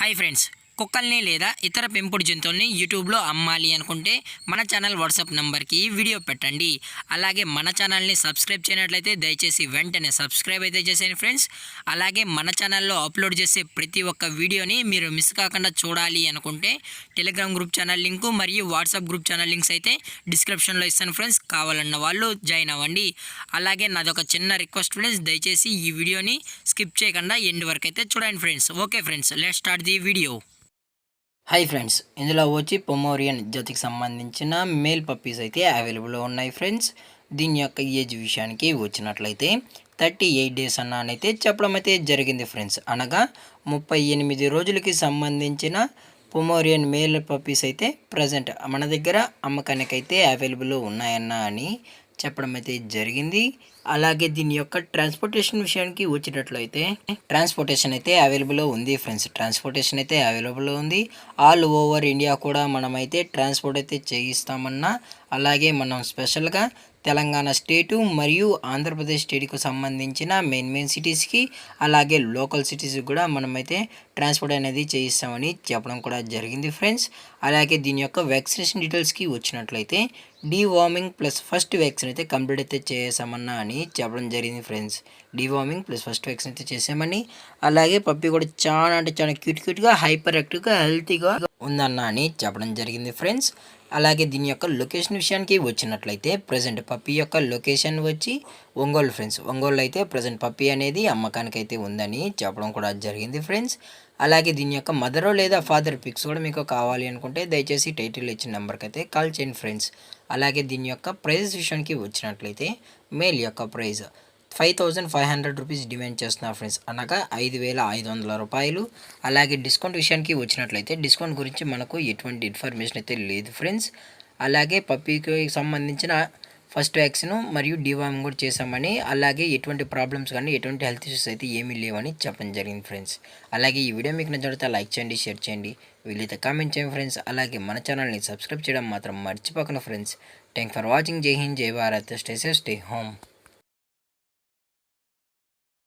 Hi friends, కుక్కల్ని లేదా ఇతర పెంపుడు జంతువుల్ని యూట్యూబ్లో అమ్మాలి అనుకుంటే మన ఛానల్ వాట్సాప్ నెంబర్కి వీడియో పెట్టండి. అలాగే మన ఛానల్ని సబ్స్క్రైబ్ చేయనట్లయితే దయచేసి వెంటనే సబ్స్క్రైబ్ అయితే చేసేయండి ఫ్రెండ్స్. అలాగే మన ఛానల్లో అప్లోడ్ చేసే ప్రతి ఒక్క వీడియోని మీరు మిస్ కాకుండా చూడాలి అనుకుంటే టెలిగ్రామ్ గ్రూప్ ఛానల్ లింకు మరియు వాట్సాప్ గ్రూప్ ఛానల్ లింక్స్ అయితే డిస్క్రిప్షన్లో ఇస్తాను ఫ్రెండ్స్. కావాలన్న వాళ్ళు జాయిన్ అవ్వండి. అలాగే నాదొక చిన్న రిక్వెస్ట్ ఫ్రెండ్స్, దయచేసి ఈ వీడియోని స్కిప్ చేయకుండా ఎండ్ వరకు అయితే చూడండి friends. Okay friends, let's start the video. Hi friends, ఇందులో వచ్చి పొమోరియన్ జాతికి సంబంధించిన మేల్ పప్పీస్ అయితే అవైలబుల్లో ఉన్నాయి ఫ్రెండ్స్. దీని యొక్క ఏజ్ విషయానికి వచ్చినట్లయితే 38 డేస్ అన్ననైతే చెప్పడం అయితే జరిగింది ఫ్రెండ్స్. అనగా 38 రోజులకి సంబంధించిన పొమోరియన్ మేల్ పప్పీస్ అయితే ప్రజెంట్ మన దగ్గర అమ్మకానికైతే అవైలబుల్లో ఉన్నాయన్న అని చెప్పడం అయితే జరిగింది. అలాగే దీని యొక్క ట్రాన్స్పోర్టేషన్ విషయానికి వచ్చేటట్లయితే ట్రాన్స్పోర్టేషన్ అయితే అవైలబుల్లో ఉంది ఫ్రెండ్స్. ట్రాన్స్పోర్టేషన్ అయితే అవైలబుల్లో ఉంది. ఆల్ ఓవర్ ఇండియా కూడా మనమైతే ట్రాన్స్పోర్ట్ అయితే చేయిస్తామన్నా. అలాగే మనం స్పెషల్గా తెలంగాణ స్టేటు మరియు ఆంధ్రప్రదేశ్ స్టేట్కి సంబంధించిన మెయిన్ సిటీస్కి అలాగే లోకల్ సిటీస్కి కూడా మనమైతే ట్రాన్స్పోర్ట్ అనేది చేయిస్తామని చెప్పడం కూడా జరిగింది ఫ్రెండ్స్. అలాగే దీని యొక్క వ్యాక్సినేషన్ డీటెయిల్స్కి వచ్చినట్లయితే డీవార్మింగ్ ప్లస్ ఫస్ట్ వ్యాక్సిన్ అయితే కంప్లీట్ అయితే చేసామన్నా అని చెప్పడం జరిగింది friends. Deworming plus first vaccine అయితే చేసామని. అలాగే పప్పి కూడా చాలా అంటే చాలా క్యూట్గా హైపర్ యాక్టివ్గా హెల్తీగా ఉందన్న అని చెప్పడం జరిగింది ఫ్రెండ్స్. అలాగే దీని యొక్క లొకేషన్ విషయానికి వచ్చినట్లయితే ప్రజెంట్ పప్పి యొక్క లొకేషన్ వచ్చి ఒంగోలు ఫ్రెండ్స్. ఒంగోలు అయితే ప్రజెంట్ పప్పి అనేది అమ్మకానికి అయితే ఉందని చెప్పడం కూడా జరిగింది ఫ్రెండ్స్. అలాగే దీని యొక్క మదర్ లేదా ఫాదర్ పిక్స్ కూడా మీకు కావాలి అనుకుంటే దయచేసి టైటిల్ ఇచ్చిన నెంబర్కి అయితే కాల్ చేయండి ఫ్రెండ్స్. అలాగే దీని యొక్క ప్రైస్ విషయానికి వచ్చినట్లయితే మేల్ యొక్క ప్రైస్ 5500 రూపీస్ డిమాండ్ చేస్తున్నారు ఫ్రెండ్స్. అనగా 5500 రూపాయలు. అలాగే డిస్కౌంట్ విషయానికి వచ్చినట్లయితే డిస్కౌంట్ గురించి మనకు ఎటువంటి ఇన్ఫర్మేషన్ అయితే లేదు ఫ్రెండ్స్. అలాగే పప్పీకి సంబంధించిన ఫస్ట్ వ్యాక్సిన్ మరియు డివార్మింగ్ కూడా చేసామని, అలాగే ఎటువంటి ప్రాబ్లమ్స్ కానీ ఎటువంటి హెల్త్ ఇష్యూస్ అయితే ఏమీ లేవని చెప్పడం జరిగింది ఫ్రెండ్స్. అలాగే ఈ వీడియో మీకు నచ్చితే లైక్ చేయండి, షేర్ చేయండి, వీలైతే కామెంట్ చేయండి ఫ్రెండ్స్. అలాగే మన ఛానల్ని సబ్స్క్రైబ్ చేయడం మాత్రం మర్చిపోకండి ఫ్రెండ్స్. Thank for watching. జై హింద్, జై Bharat. Stay safe, stay home.